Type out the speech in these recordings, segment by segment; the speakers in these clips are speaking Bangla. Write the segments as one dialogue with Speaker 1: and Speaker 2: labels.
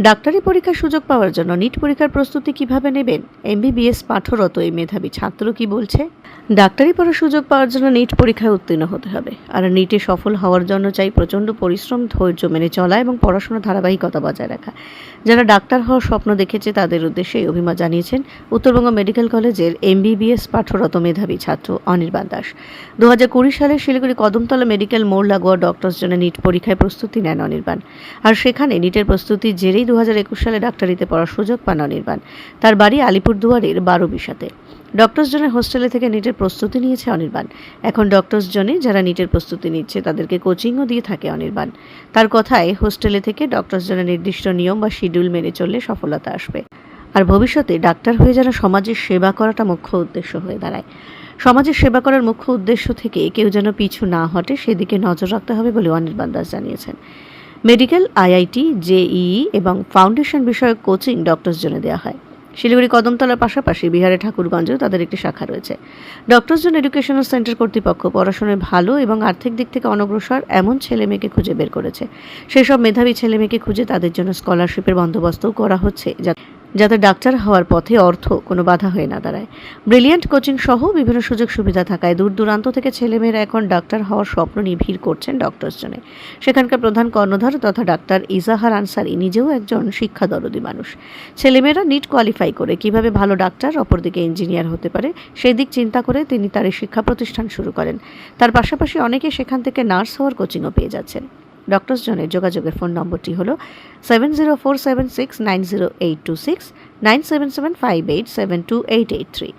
Speaker 1: ডাক্তারি পরীক্ষার সুযোগ পাওয়ার জন্য নিট পরীক্ষার প্রস্তুতি কিভাবে নেবেন? এমবিবিএস পাঠরত এই মেধাবী ছাত্র কি বলছে? ডাক্তারি পড়ার সুযোগ পাওয়ার জন্য নিট পরীক্ষায় উত্তীর্ণ হতে হবে, আর নিটে সফল হওয়ার জন্য চাই প্রচণ্ড পরিশ্রম, ধৈর্য মেনে চলা এবং পড়াশোনার ধারাবাহিকতা বজায় রাখা। যারা ডাক্তার হওয়ার স্বপ্ন দেখেছে তাদের উদ্দেশ্যে এই অভিমত জানিয়েছেন উত্তরবঙ্গ মেডিকেল কলেজের এমবিবিএস পাঠরত মেধাবী ছাত্র অনির্বাণ দাস। 2020 সালে শিলিগুড়ি কদমতলা মেডিকেল মোড় লাগোয়া ডক্টরস জন্য নিট পরীক্ষায় প্রস্তুতি নেন অনির্বাণ, আর সেখানে নিটের প্রস্তুতির জেরেই 2021 সালে ডাক্তারিতে পড়ার সুযোগ পান অনির্বাণ। তার বাড়ি আলিপুরদুয়ারের 12বিশাতে। ডক্টরস জনের হোস্টেলে থেকে নিটের প্রস্তুতি নিয়েছে অনির্বাণ। এখন ডক্টরস জনে যারা নিটের প্রস্তুতি নিচ্ছে তাদেরকে কোচিংও দিয়ে থাকে অনির্বাণ। তার কথায় হোস্টেলে থেকে ডক্টরস জনের নির্দিষ্ট নিয়ম বা শিডিউল মেনে চললে সফলতা আসবে, আর ভবিষ্যতে ডাক্তার হয়ে যেন সমাজের সেবা করাটা মুখ্য উদ্দেশ্য হয়ে দাঁড়ায়। সমাজের সেবা করার মুখ্য উদ্দেশ্য থেকে কেউ যেন পিছু না হটে সেদিকে নজর রাখতে হবে বলে অনির্বাণ দাস জানিয়েছেন। মেডিকেল, আইআইটি, জেইই এবং ফাউন্ডেশন বিষয়ক কোচিং ডক্টরস জনে দেওয়া হয়। শিলিগুড়ি কদমতলার পাশাপাশি বিহারে ঠাকুরগঞ্জেও তাদের একটি শাখা রয়েছে। ডক্টরস জন এডুকেশনাল সেন্টার কর্তৃপক্ষ পড়াশোনায় ভালো এবং আর্থিক দিক থেকে অনগ্রসর এমন ছেলেমেয়েকে খুঁজে বের করেছে। সেই সব মেধাবী ছেলেমেয়েকে খুঁজে তাদের জন্য স্কলারশিপের বন্দোবস্তও করা হচ্ছে, যাতে ডাক্তার হওয়ার পথে অর্থ কোনো বাধা হয়ে না দাঁড়ায়। ব্রিলিয়ান্ট কোচিং সহ বিভিন্ন সুযোগ সুবিধা থাকায় দূর দূরান্ত থেকে ছেলেমেয়েরা এখন ডাক্তার হওয়ার স্বপ্ন নিয়ে ভিড় করছেন ডক্টরস জনে। সেখানকার প্রধান কর্ণধার তথা ডাক্তার ইজাহার আনসারি নিজেও একজন শিক্ষা দরদী মানুষ। ছেলেমেয়েরা নিট কোয়ালিফাই করে কিভাবে ভালো ডাক্তার, অপরদিকে ইঞ্জিনিয়ার হতে পারে সেই দিক চিন্তা করে তিনি তার এই শিক্ষা প্রতিষ্ঠান শুরু করেন। তার পাশাপাশি অনেকে সেখান থেকে নার্স হওয়ার কোচিংও পেয়ে যাচ্ছেন। ডক্টরস জনের যোগাযোগের ফোন নম্বরটি হল 7047690826, 9775872883।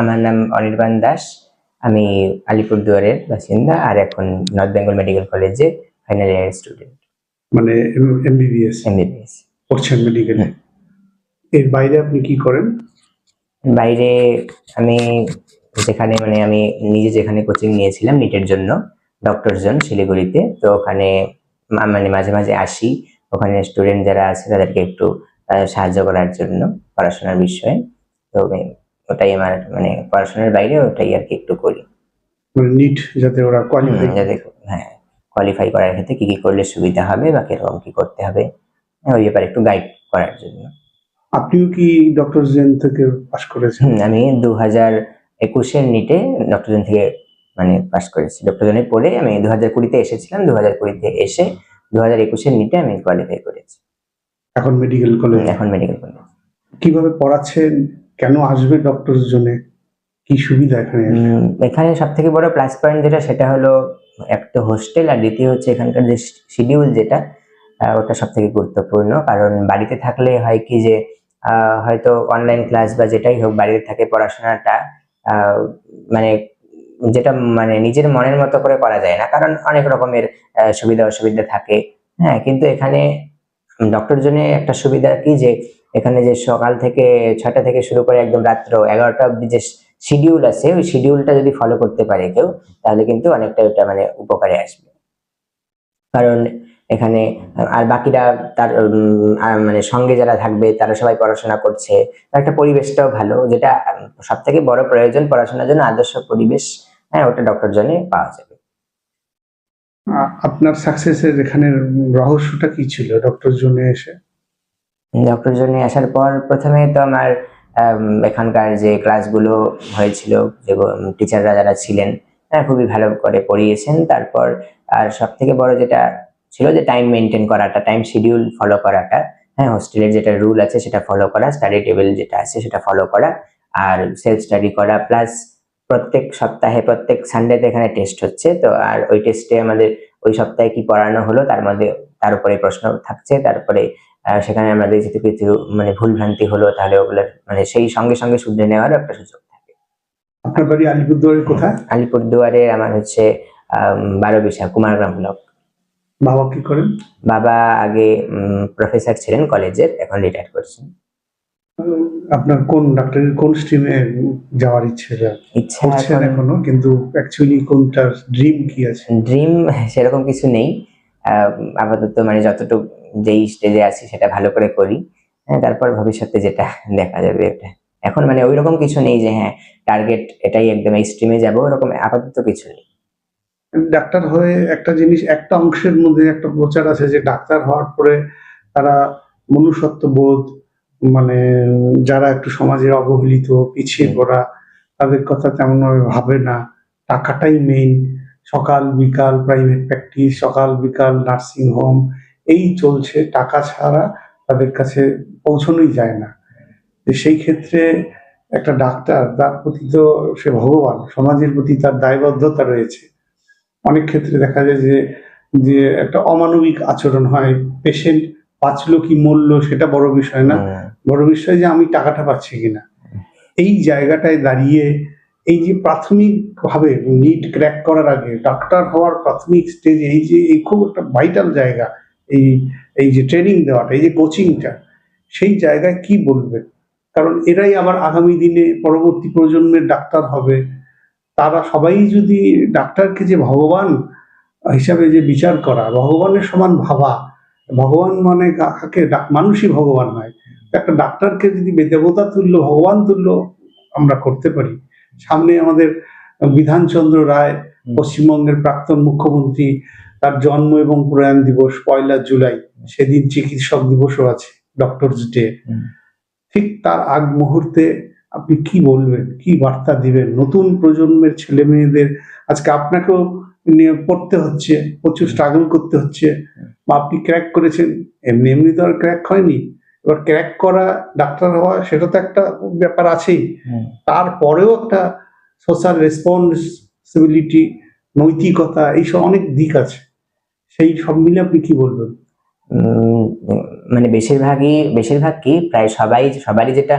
Speaker 2: আমার নাম অনির্বাণ দাস। আমি আলিপুরদুয়ারের বাসিন্দা, আর এখন নর্থ বেঙ্গল মেডিকেল কলেজে ফাইনাল ইয়ার স্টুডেন্ট।
Speaker 3: মানে এমবিবিএস পড়ছেন মেডিকেল। এর বাইরে আপনি কি করেন?
Speaker 2: বাইরে আমি আমি নিজে যেখানে কোচিং নিয়েছিলাম নিটের জন্য, ডক্টরস জন শিলিগুড়িতে, তো ওখানে মাঝে মাঝে আসি। ওখানে স্টুডেন্ট যারা আছে তাদেরকে একটু সাহায্য করার জন্য পড়াশোনার বিষয়ে। তো ওটাই আমার পড়াশোনার বাইরে ওটাই আর কি একটু করি।
Speaker 3: নিট যাতে ওরা
Speaker 2: কোয়ালিফাই করার ক্ষেত্রে কি কি করলে সুবিধা হবে বা কিরকম কি করতে হবে ওই ব্যাপারে একটু গাইড করার জন্য।
Speaker 3: আপনিও কি ডক্টরস জেন থেকে পাস করেছেন?
Speaker 2: আমি 2021-এর নিটে ডক্টরস জেন থেকে পাস করেছি। ডক্টরস জেনে পড়ে আমি 2020-তে এসেছিলাম। 2020-তে এসে 2021-এর নিটে আমি কোয়ালিফাই করেছি।
Speaker 3: এখন মেডিকেল কলেজ?
Speaker 2: এখন মেডিকেল কলেজ।
Speaker 3: কিভাবে পড়াচ্ছেন? কেন আসবে ডক্টরস জেনে? কি সুবিধা এখানে?
Speaker 2: এখানে সব থেকে বড় প্লাস পয়েন্ট যেটা, সেটা হলো একটা হোস্টেল, আর দ্বিতীয় হচ্ছে এখানকার যে শিডিউল যেটা, ওটা সব থেকে গুরুত্বপূর্ণ। কারণ বাড়িতে থাকলে হয় কি যে হয়তো অনলাইন ক্লাস বা যেটাই হোক, বাড়িতে থাকে পড়াশোনাটা যেটা নিজের মনের মতো করে করা যায় না, কারণ অনেক রকমের সুবিধা অসুবিধা থাকে। হ্যাঁ, কিন্তু এখানে ডক্টর জন্য একটা সুবিধা কি যে এখানে যে সকাল থেকে 6টা থেকে শুরু করে একদম রাত্র 11টা অবধি যে শিডিউল আছে, ওই শিডিউলটা যদি ফলো করতে পারে কেউ, তাহলে কিন্তু অনেকটা ওটা মানে উপকারে আসবে। কারণ এখানে আর বাকিরা তার মানে সঙ্গে যারা থাকবে তারা সবাই পড়াশোনা করছে, একটা পরিবেশটাও ভালো, যেটা সব থেকে বড় প্রয়োজন পড়াশোনার জন্য আদর্শ পরিবেশ, হ্যাঁ ওটা ডক্টর জনে পাওয়া যাবে।
Speaker 3: আপনার সাকসেসের এখানে রহস্যটা কি ছিল ডক্টর জোনে এসে?
Speaker 2: ডক্টর জনে আসার পর প্রথমে তো আমার এখানকার যে ক্লাসগুলো হয়েছিল, যে টিচাররা যারা ছিলেন খুবই ভালো করে পড়িয়েছেন। তারপর আর সব থেকে বড় যেটা ছিল যে টাইম মেনটেন করাটা, টাইম শিডিউল ফলো করাটা, হ্যাঁ হোস্টেলের যেটা রুল আছে সেটা ফলো করা, স্টাডি টেবিল যেটা আছে সেটা ফলো করা, আর সেলফ স্টাডি করা, প্লাস প্রত্যেক সপ্তাহে প্রত্যেক সানডেতে এখানে টেস্ট হচ্ছে, তো আর ওই টেস্টে আমাদের ওই সপ্তাহে কি পড়ানো হলো তার মধ্যে তার উপরে প্রশ্ন থাকছে, তারপরে সেখানে আমাদের যদি কিছু মানে ভুল ভ্রান্তি হলো তাহলে ওগুলো মানে সেই সঙ্গে সঙ্গে শুধরে নেওয়ার একটা সুযোগ থাকে।
Speaker 3: আপনার বাড়ি আলিপুরদুয়ারের কোথায়?
Speaker 2: আলিপুরদুয়ারে আমার হচ্ছে 12 কুমারগ্রাম ব্লক।
Speaker 3: বাবা কি করেন?
Speaker 2: বাবা আগে প্রফেসর ছিলেন কলেজের, এখন রিটায়ার করছেন।
Speaker 3: আপনার কোন ডাক্তারের কোন স্ট্রিমে যাওয়ার ইচ্ছে
Speaker 2: ইচ্ছা
Speaker 3: করছেন এখনো, কিন্তু অ্যাকচুয়ালি কোনটা ড্রিম কি আছে?
Speaker 2: ড্রিম সেরকম কিছু নেই, আপাতত মানে যতটুকু যেই স্টেজে আছি সেটা ভালো করে করি, হ্যাঁ তারপর ভবিষ্যতে যেটা দেখা যাবে ওটা। এখন মানে ওইরকম কিছু নেই যে হ্যাঁ টার্গেট এটাই একদম এই স্ট্রিমে যাবো, ওরকম আপাতত কিছু নেই।
Speaker 3: ডাক্তার হয়ে একটা জিনিস, একটা অংশের মধ্যে একটা প্রচার আছে যে ডাক্তার হওয়ার পরে তারা মনুষ্যত্ব বোধ, মানে যারা একটু সমাজের অবহেলিত পিছিয়ে পড়া তাদের কথা তেমন ভাবে ভাবে না, টাকাটাই মেইন, সকাল বিকাল প্রাইভেট প্র্যাকটিস, সকাল বিকাল নার্সিং হোম, এই চলছে, টাকা ছাড়া তাদের কাছে পৌঁছানোই যায় না। তো সেই ক্ষেত্রে একটা ডাক্তার, তার প্রতি তো সে ভগবান, সমাজের প্রতি তার দায়বদ্ধতা রয়েছে। অনেক ক্ষেত্রে দেখা যায় যে যে একটা অমানবিক আচরণ হয়, পেশেন্ট বাঁচলো কি মরলো সেটা বড় বিষয় না, বড় বিষয় যে আমি টাকাটা পাচ্ছি কিনা। এই জায়গাটায় দাঁড়িয়ে এই যে প্রাথমিক ভাবে নিট ক্র্যাক করার আগে ডাক্তার হওয়ার প্রাথমিক স্টেজে এই যে এই খুব একটা ভাইটাল জায়গা, এই এই যে ট্রেনিং দেওয়াটা, এই যে কোচিংটা, সেই জায়গায় কি বলবেন? কারণ এরাই আবার আগামী দিনে পরবর্তী প্রজন্মের ডাক্তার হবে। তারা সবাই যদি ডাক্তারকে যে ভগবান হিসাবে যে বিচার করা, ভগবানের সমান ভাবা, ভগবান মানে কাকে, মানুষই ভগবান হয়, একটা ডাক্তারকে যদি দেবতা তুল্য ভগবান তুল্য আমরা করতে পারি। সামনে আমাদের বিধানচন্দ্র রায়, পশ্চিমবঙ্গের প্রাক্তন মুখ্যমন্ত্রী, তার জন্ম এবং প্রয়াণ দিবস 1 জুলাই, সেদিন চিকিৎসক দিবসও আছে, ডক্টরস ডে। ঠিক তার আগ মুহূর্তে আপনি কি বলবেন, কি বার্তা দিবেন নতুন প্রজন্মের ছেলে মেয়েদের? আজকে আপনাকেও নিয়ে পড়তে হচ্ছে, প্রচুর স্ট্রাগল করতে হচ্ছে, বা আপনি ক্র্যাক করেছেন, এমনি এমনি তো আর ক্র্যাক হয়নি। এবার ক্র্যাক করা, ডাক্তার হওয়া, সেটা তো একটা ব্যাপার আছেই, তারপরেও একটা সোশ্যাল রেসপন্সিবিলিটি, নৈতিকতা, এইসব অনেক দিক আছে, সেই সব মিলে আপনি কি বলবেন?
Speaker 2: মানে বেশিরভাগ কি প্রায় সবারই যেটা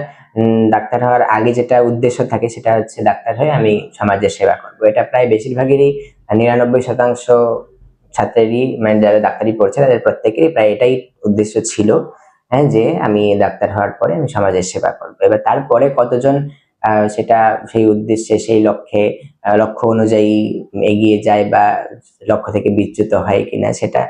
Speaker 2: ডাক্তার হওয়ার আগে যেটা উদ্দেশ্য থাকে সেটা হচ্ছে ডাক্তার হয়ে আমি সমাজের সেবা করবো। এটা প্রায় বেশিরভাগেরই 99% ছাত্রেরই, মানে যারা ডাক্তারি পড়ছে তাদের প্রত্যেকেরই প্রায় এটাই উদ্দেশ্য ছিল, হ্যাঁ যে আমি ডাক্তার হওয়ার পরে আমি সমাজের সেবা করবো। এবার তারপরে কতজন সেটা সেই উদ্দেশ্যে সেই লক্ষ্য অনুযায়ী এগিয়ে যায় বা লক্ষ্য থেকে বিচ্যুত হয় কিনা সেটা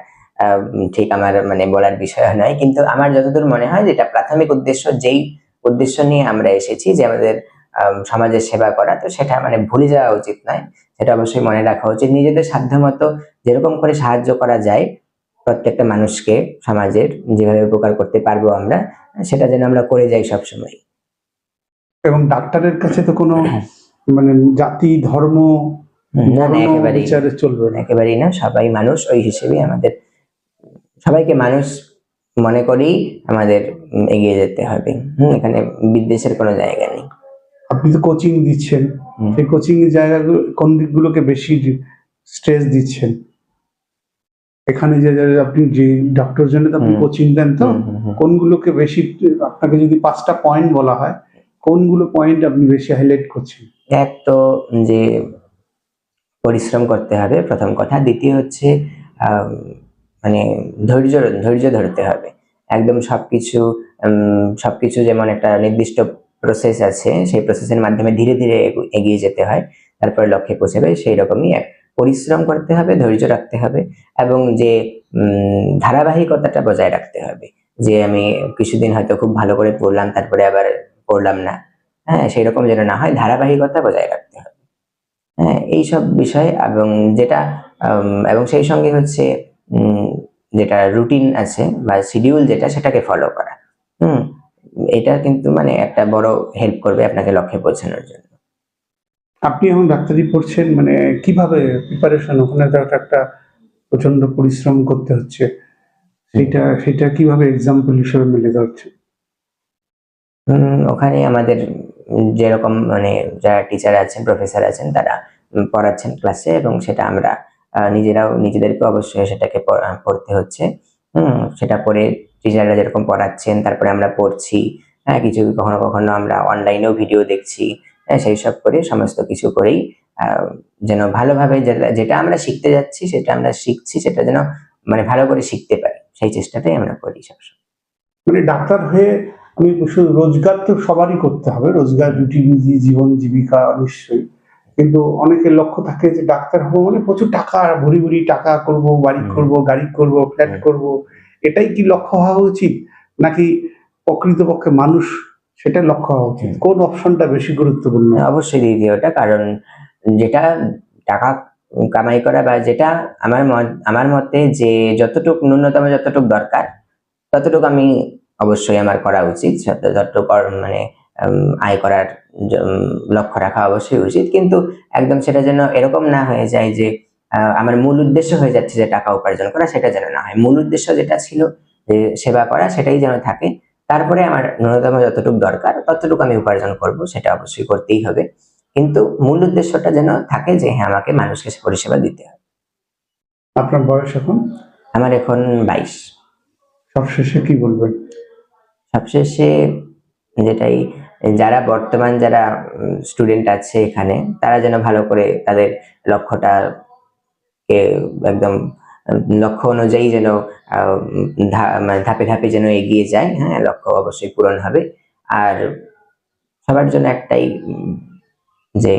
Speaker 2: ঠিক আমার মানে বলার বিষয় নয়, কিন্তু আমার যতদূর মনে হয় যেটা প্রাথমিক উদ্দেশ্য, যেই উদ্দেশ্য নিয়ে আমরা এসেছি যে আমাদের সমাজের সেবা করা, তো সেটা মানে ভুলে যাওয়া উচিত নয়, সেটা অবশ্যই মনে রাখা উচিত। নিজেদের সাধ্যমতো যেরকম করে সাহায্য করা যায় প্রত্যেকটা মানুষকে, সমাজের যেভাবে উপকার করতে পারবো আমরা, সেটা যেন আমরা করে যাই সবসময়।
Speaker 3: এবং ডাক্তারের কাছে তো কোনো মানে জাতি ধর্ম বিচারে চলবে না,
Speaker 2: একেবারেই না, সবাই মানুষ, ওই হিসেবে আমাদের সবাইকে মানুষ মনে করেই আমাদের এগিয়ে যেতে হবে। এখানে বিদ্বেষের কোনো জায়গা নেই।
Speaker 3: আপনি তো কোচিং দিচ্ছেন, সেই কোচিং এর জায়গাগুলো কোন দিকগুলোকে বেশি স্ট্রেস দিচ্ছেন? এখানে যে আপনি যে ডক্টর জন্য আপনি কোচিং দেন, তো কোনগুলোকে বেশি, আপনাকে যদি 5টা পয়েন্ট বলা হয়, কোনগুলো পয়েন্ট আপনি বেশি হাইলাইট করছেন?
Speaker 2: এক তো যে পরিশ্রম করতে হবে প্রথম কথা, দ্বিতীয় হচ্ছে মানে ধৈর্য ধরতে হবে। একদম সবকিছু যেমন একটা নির্দিষ্ট প্রসেস আছে, সেই প্রসেসের মাধ্যমে ধীরে ধীরে এগিয়ে যেতে হয়, তারপরে লক্ষ্যে পৌঁছাবে। সেই রকমই এক পরিশ্রম করতে হবে, ধৈর্য রাখতে হবে, এবং যে ধারাবাহিকতাটা বজায় রাখতে হবে। যে আমি কিছুদিন হয়তো খুব ভালো করে পড়লাম, তারপরে আবার পড়লাম না, হ্যাঁ, সেই রকম যেন না হয়, ধারাবাহিকতা বজায় রাখতে হবে। হ্যাঁ, এইসব বিষয়, এবং যেটা এবং সেই সঙ্গে হচ্ছে যেটা রুটিন আছে বা শিডিউল যেটা, সেটাকে ফলো করা। হুম, এটা কিন্তু মানে একটা বড় হেল্প করবে আপনাকে লক্ষ্যে পৌঁছানোর জন্য।
Speaker 3: আপনি এখন ডাক্তারি পড়ছেন, মানে কিভাবে প্রিপারেশন? ওখানে তো একটা প্রচন্ড পরিশ্রম করতে হচ্ছে, সেটা কিভাবে এক্সাম্পল হিসেবে মেলে ধরছে?
Speaker 2: ওখানে আমাদের যেরকম মানে যারা টিচার আছেন, প্রফেসর আছেন, তারা পড়াচ্ছেন ক্লাসে, এবং সেটা আমরা নিজেরাও নিজেদেরকে অবশ্যই সেটাকে পড়তে হচ্ছে। সেটা পড়ে টিচাররা যেরকম পড়াচ্ছেন, তারপরে আমরা পড়ছি। হ্যাঁ, কিছু কখনো কখনো আমরা অনলাইনেও ভিডিও দেখছি। হ্যাঁ, সেই সব করে সমস্ত কিছু করেই যেন ভালোভাবে যেটা আমরা শিখতে যাচ্ছি, সেটা আমরা শিখছি, সেটা যেন মানে ভালো করে শিখতে পারি, সেই চেষ্টাটাই আমরা করি সবসময়।
Speaker 3: মানে ডাক্তার হয়ে আমি শুধু রোজগার তো সবারই করতে হবে, রোজগার রুটি রুজি জীবন জীবিকা নিশ্চয়ই, কিন্তু অনেকের লক্ষ্য থাকে যে ডাক্তার হবো মানে প্রচুর টাকা, ভরি ভরি টাকা করব, বাড়ি করব, গাড়ি করব, ফ্ল্যাট করব, এটাই কি লক্ষ্য হওয়া উচিত, নাকি প্রকৃতপক্ষে মানুষ সেটা লক্ষ্য হওয়া উচিত? কোন অপশনটা বেশি গুরুত্বপূর্ণ?
Speaker 2: অবশ্যই দ্বিতীয়টা, কারণ যেটা টাকা কামাই করা বা যেটা আমার মতে যে যতটুক ন্যূনতম যতটুক দরকার, ততটুকু আমি অবশ্যই আমার করা উচিত। যতটুকু মানে আয় করার লক্ষ্য রাখা অবশ্যই উচিত, কিন্তু একদম সেটা যেন এরকম না হয়ে যায় যে আমার মূল উদ্দেশ্য হয়ে যাচ্ছে যে টাকা উপার্জন করা, সেটা যেন না হয়। মূল উদ্দেশ্য যেটা ছিল যে সেবা করা, সেটাই যেন থাকে। তারপরে আমার ন্যূনতম যতটুকু দরকার ততটুকু আমি উপার্জন করব, সেটা অবশ্যই করতেই হবে, কিন্তু মূল উদ্দেশ্যটা যেন থাকে যে হ্যাঁ, আমাকে মানুষকে পরিষেবা দিতে হবে।
Speaker 3: আপনার বয়স এখন?
Speaker 2: আমার এখন 22।
Speaker 3: সবশেষে কি বলবেন?
Speaker 2: সবশেষে যেটাই, যারা বর্তমান যারা স্টুডেন্ট আছে এখানে, তারা যেন ভালো করে তাদের লক্ষ্যটাকে একদম লক্ষ্য অনুযায়ী যেন মানে ধাপে ধাপে যেন এগিয়ে যায়। হ্যাঁ, লক্ষ্য অবশ্যই পূরণ হবে। আর সবার জন্য একটাই যে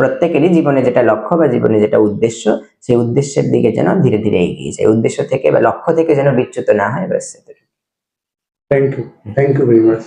Speaker 2: প্রত্যেকেরই জীবনে যেটা লক্ষ্য বা জীবনে যেটা উদ্দেশ্য, সেই উদ্দেশ্যের দিকে যেন ধীরে ধীরে এগিয়ে যায়, উদ্দেশ্য থেকে বা লক্ষ্য থেকে যেন বিচ্যুত না হয়, ব্যাস।
Speaker 3: Thank you very much.